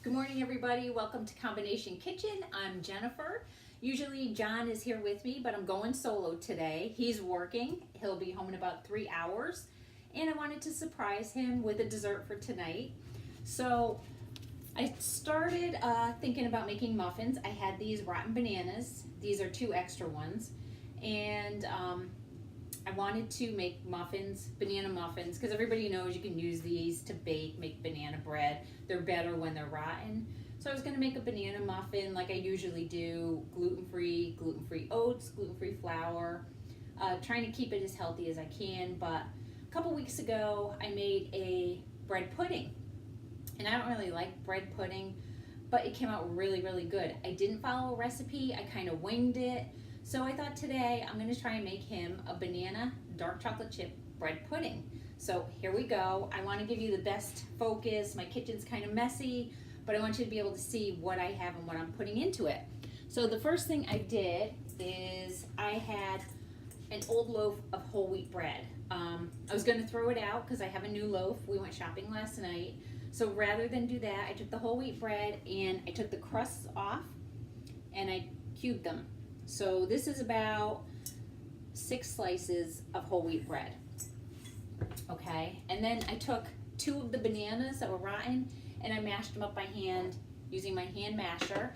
Good morning, everybody. Welcome to Combination Kitchen. I'm Jennifer. Usually John is here with me, but I'm going solo today. He's working. He'll be home in about 3 hours. And I wanted to surprise him with a dessert for tonight. So I started thinking about making muffins. I had these rotten bananas. These are 2 extra ones. And I wanted to make muffins, banana muffins, because everybody knows you can use these to bake, make banana bread. They're better when they're rotten. So I was gonna make a banana muffin like I usually do, gluten-free oats, gluten-free flour, trying to keep it as healthy as I can. But a couple weeks ago, I made a bread pudding. And I don't really like bread pudding, but it came out really, really good. I didn't follow a recipe, I kind of winged it. So I thought today I'm going to try and make him a banana dark chocolate chip bread pudding. So here we go. I want to give you the best focus. My kitchen's kind of messy, but I want you to be able to see what I have and what I'm putting into it. So the first thing I did is I had an old loaf of whole wheat bread. I was going to throw it out because I have a new loaf. We went shopping last night. So rather than do that, I took the whole wheat bread and I took the crusts off and I cubed them. So this is about 6 slices of whole wheat bread. Okay, and then I took 2 of the bananas that were rotten and I mashed them up by hand using my hand masher.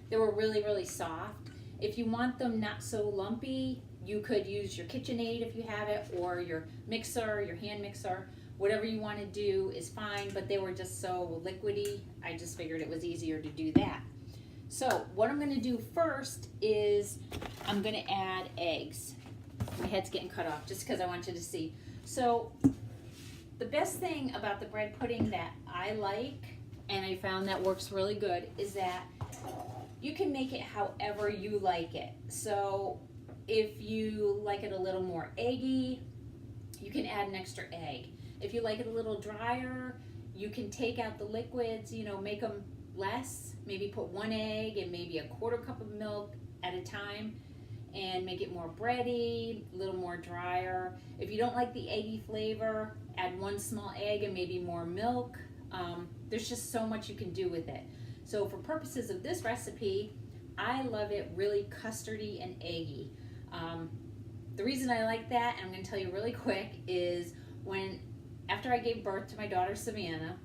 They were really, really soft. If you want them not so lumpy, you could use your KitchenAid if you have it, or your mixer, your hand mixer. Whatever you want to do is fine, but they were just so liquidy, I just figured it was easier to do that. So what I'm going to do first is I'm going to add eggs. My head's getting cut off just because I want you to see. So the best thing about the bread pudding that I like, and I found that works really good, is that you can make it however you like it. So if you like it a little more eggy, you can add an extra egg. If you like it a little drier, you can take out the liquids, make them less, maybe put 1 egg and maybe a 1/4 cup of milk at a time and make it more bready, a little more drier. If you don't like the eggy flavor, add 1 small egg and maybe more milk. There's just so much you can do with it. So for purposes of this recipe, I love it really custardy and eggy. The reason I like that, and I'm going to tell you really quick, is after I gave birth to my daughter Savannah,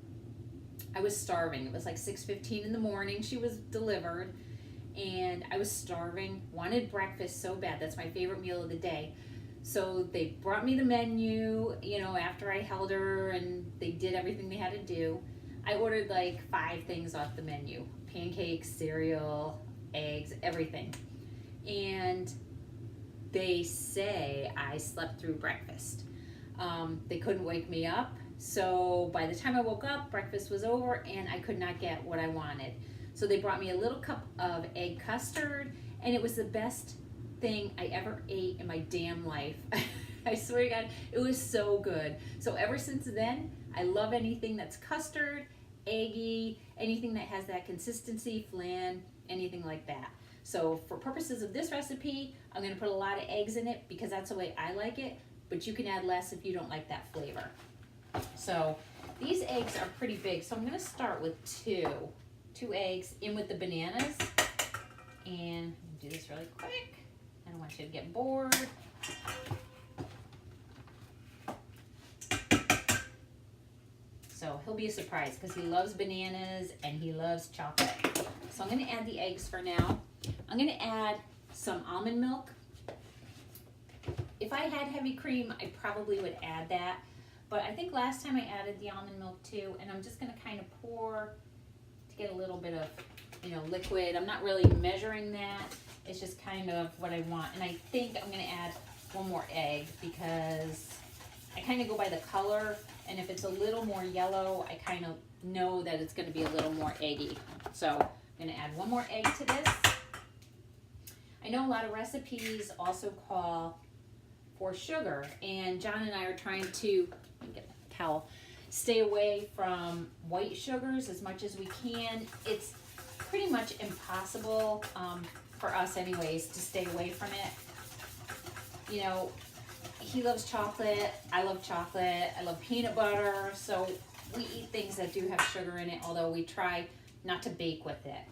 I was starving. It was like 6:15 in the morning. She was delivered and I was starving, wanted breakfast so bad. That's my favorite meal of the day. So they brought me the menu, after I held her and they did everything they had to do. I ordered like 5 things off the menu: pancakes, cereal, eggs, everything. And they say I slept through breakfast. They couldn't wake me up. So by the time I woke up, breakfast was over and I could not get what I wanted. So they brought me a little cup of egg custard and it was the best thing I ever ate in my damn life. I swear to God, it was so good. So ever since then, I love anything that's custard, eggy, anything that has that consistency, flan, anything like that. So for purposes of this recipe, I'm gonna put a lot of eggs in it because that's the way I like it, but you can add less if you don't like that flavor. So these eggs are pretty big, so I'm going to start with 2 eggs in with the bananas, and do this really quick. I don't want you to get bored. So he'll be a surprise because he loves bananas and he loves chocolate. So I'm going to add the eggs for now. I'm going to add some almond milk. If I had heavy cream, I probably would add that. But I think last time I added the almond milk too, and I'm just going to kind of pour to get a little bit of, liquid. I'm not really measuring that. It's just kind of what I want. And I think I'm going to add 1 more egg because I kind of go by the color, and if it's a little more yellow, I kind of know that it's going to be a little more eggy. So I'm going to add 1 more egg to this. I know a lot of recipes also call for sugar, and John and I are trying to get a towel, stay away from white sugars as much as we can. It's pretty much impossible for us anyways to stay away from it. He loves chocolate, I love chocolate, I love peanut butter, so we eat things that do have sugar in it, although we try not to bake with it.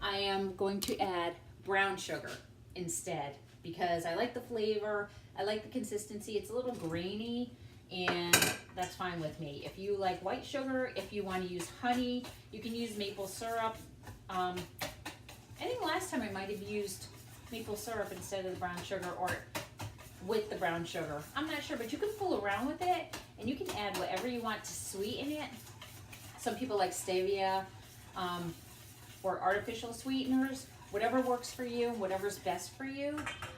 I am going to add brown sugar instead because I like the flavor, I like the consistency. It's a little grainy, and that's fine with me. If you like white sugar, if you want to use honey, you can use maple syrup. I think last time I might have used maple syrup instead of the brown sugar, or with the brown sugar. I'm not sure, but you can fool around with it, and you can add whatever you want to sweeten it. Some people like stevia or artificial sweeteners, whatever works for you, whatever's best for you.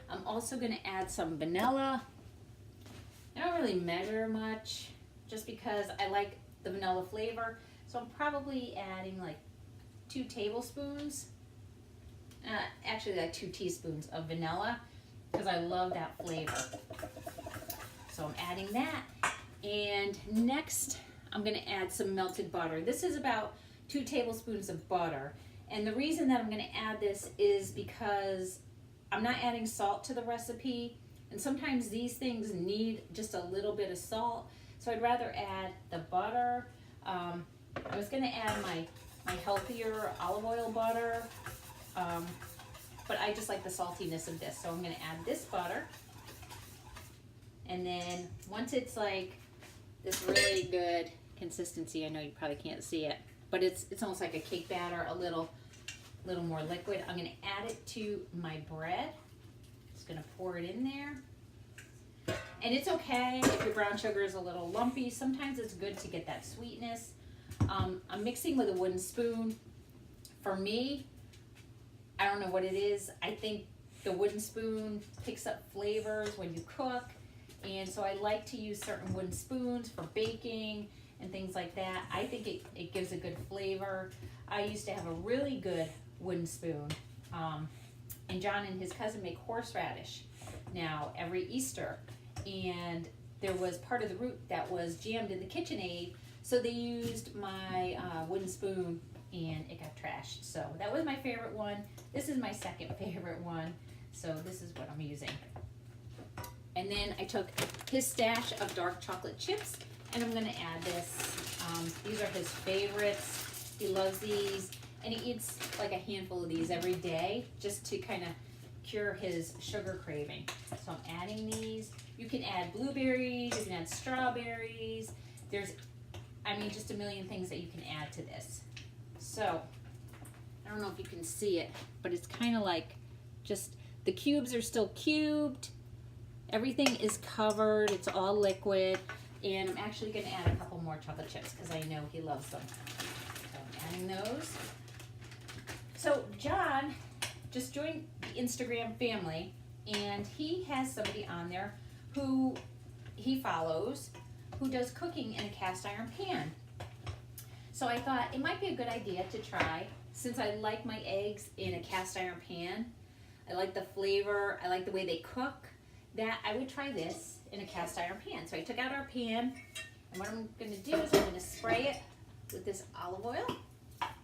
I'm also going to add some vanilla. I don't really measure much just because I like the vanilla flavor. So I'm probably adding like 2 tablespoons, actually like 2 teaspoons of vanilla because I love that flavor. So I'm adding that. And next I'm going to add some melted butter. This is about 2 tablespoons of butter. And the reason that I'm going to add this is because I'm not adding salt to the recipe. And sometimes these things need just a little bit of salt. So I'd rather add the butter. I was going to add my healthier olive oil butter. But I just like the saltiness of this. So I'm going to add this butter. And then once it's like this really good consistency, I know you probably can't see it, but it's almost like a cake batter, a little more liquid. I'm going to add it to my bread. Just going to pour it in there. And it's okay if your brown sugar is a little lumpy. Sometimes it's good to get that sweetness. I'm mixing with a wooden spoon. For me, I don't know what it is. I think the wooden spoon picks up flavors when you cook. And so I like to use certain wooden spoons for baking and things like that. I think it gives a good flavor. I used to have a really good wooden spoon. And John and his cousin make horseradish now every Easter. And there was part of the root that was jammed in the KitchenAid. So they used my wooden spoon and it got trashed. So that was my favorite one. This is my second favorite one. So this is what I'm using. And then I took his stash of dark chocolate chips, and I'm going to add this. These are his favorites. He loves these, and he eats like a handful of these every day just to kind of cure his sugar craving. So I'm adding these. You can add blueberries, you can add strawberries. There's, just a million things that you can add to this. So, I don't know if you can see it, but it's kind of like just, the cubes are still cubed. Everything is covered, it's all liquid, and I'm actually going to add a couple more chocolate chips because I know he loves them. So I'm adding those. So John just joined the Instagram family, and he has somebody on there who he follows who does cooking in a cast iron pan. So I thought it might be a good idea to try, since I like my eggs in a cast iron pan. I like the flavor, I like the way they cook, that I would try this in a cast iron pan. So I took out our pan, and what I'm going to do is I'm going to spray it with this olive oil.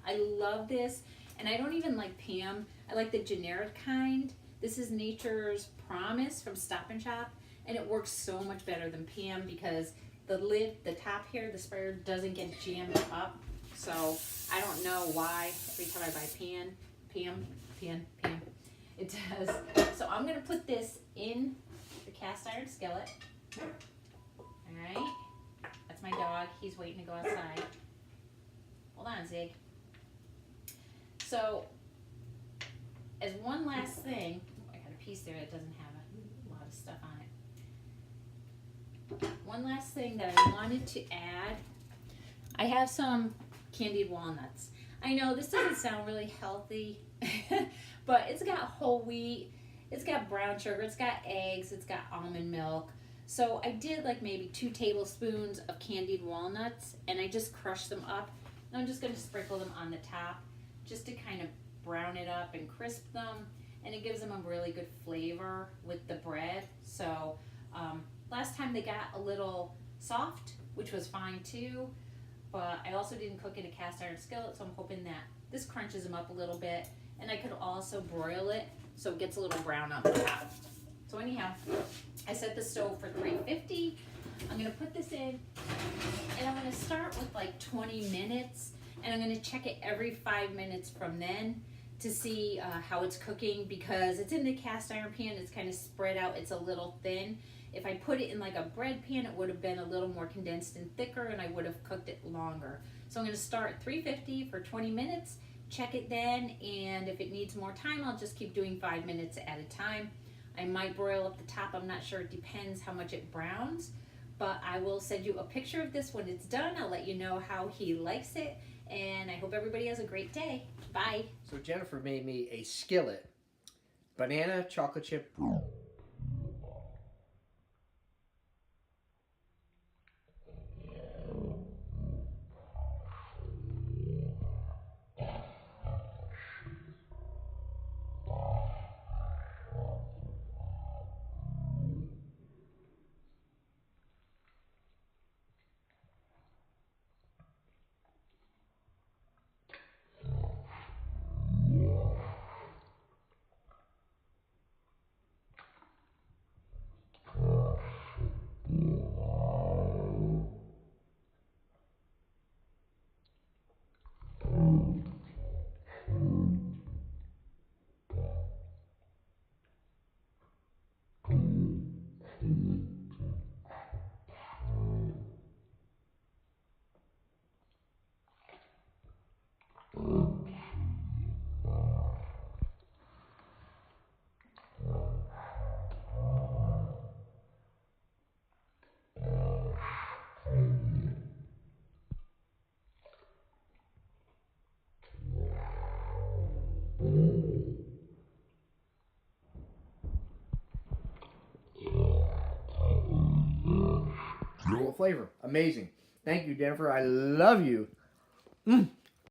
I love this, and I don't even like Pam. I like the generic kind. This is Nature's Promise from Stop and Shop, and it works so much better than Pam because the lid, the top here, the sprayer doesn't get jammed up. So I don't know why every time I buy Pam, it does. So I'm going to put this in the cast iron skillet. Alright, that's my dog. He's waiting to go outside. Hold on, Zig. So, as one last thing, I got a piece there that doesn't have a lot of stuff on it. One last thing that I wanted to add, I have some candied walnuts. I know this doesn't sound really healthy, but it's got whole wheat, it's got brown sugar, it's got eggs, it's got almond milk. So I did like maybe 2 tablespoons of candied walnuts, and I just crushed them up. And I'm just going to sprinkle them on the top just to kind of brown it up and crisp them, and it gives them a really good flavor with the bread. So last time they got a little soft, which was fine too, but I also didn't cook in a cast iron skillet, so I'm hoping that this crunches them up a little bit, and I could also broil it so it gets a little brown on the top. So anyhow, I set the stove for 350. I'm going to put this in, and I'm going to start with like 20 minutes. and I'm going to check it every 5 minutes from then to see how it's cooking, because it's in the cast iron pan. It's kind of spread out. It's a little thin. If I put it in like a bread pan, it would have been a little more condensed and thicker, and I would have cooked it longer. So I'm going to start at 350 for 20 minutes, check it then, and if it needs more time, I'll just keep doing 5 minutes at a time. I might broil up the top. I'm not sure. It depends how much it browns, but I will send you a picture of this when it's done. I'll let you know how he likes it, and I hope everybody has a great day. Bye. So Jennifer made me a skillet banana chocolate chip. Flavor. Amazing. Thank you, Jennifer. I love you.